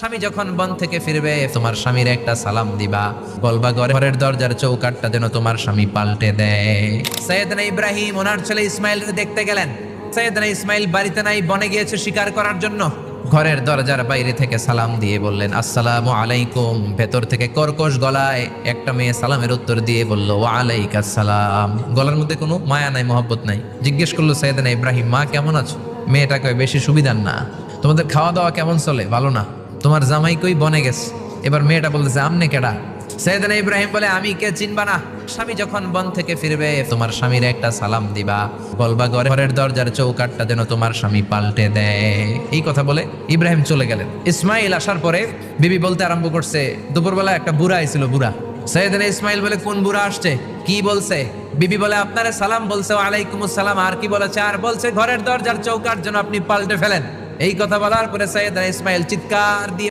স্বামী যখন বন থেকে ফিরবে তোমার স্বামীর একটা সালাম দিবা, বলবা ঘরের দরজার চৌকাঠটা যেন তোমার স্বামী পাল্টে দেয়। সৈয়দনা ইব্রাহিম ওনার ছেলে ইসমাইল দেখতে গেলেন। সৈয়দনা ইসমাইল বাড়িতে নাই, বনে গিয়েছে শিকার করার জন্য। ঘরের দরজার বাইরে থেকে সালাম দিয়ে বললেন আসসালামু আলাইকুম। ভেতর থেকে কর্কশ গলায় একটা মেয়ে সালামের উত্তর দিয়ে বলল ওয়া আলাইকাস সালাম। গলার মধ্যে কোনো মায়া নাই, মহব্বত নাই। জিজ্ঞেস করলো সৈয়দনা ইব্রাহিম, মা কেমন আছো? মেয়েটা কয় বেশি সুবিধার না। তোমাদের খাওয়া দাওয়া কেমন চলে? ভালো না। তোমার জামাই কই? বনে গেছে। এবার মেয়েটা বলতেছে আমনে কেডা? সৈয়দনা ইব্রাহিম বলে আমি কে চিনবা না? স্বামী যখন বন থেকে ফিরবে তোমার স্বামীর একটা সালাম দিবা, বলবা ঘরের দরজার চৌকাঠটা যেন তোমার স্বামী পাল্টে দেয়। এই কথা বলে ইব্রাহিম চলে গেলেন। ইসমাইল আসার পরে বিবি বলতে আরম্ভ করছে, দুপুরবেলা একটা বুড়া আইছিল। বুড়া সৈয়দনা ইসমাইল বলে কোন বুড়া আসছে? কি বলছে? বিবি বলে আপনারে সালাম বলছে ওয়ালাইকুমুস সালাম। আর কি বলেছে? আর বলছে ঘরের দরজার চৌকাঠ যেন আপনি পাল্টে ফেলেন। এই কথা বলার পরে সৈয়দনা ইসমাইল চিৎকার দিয়ে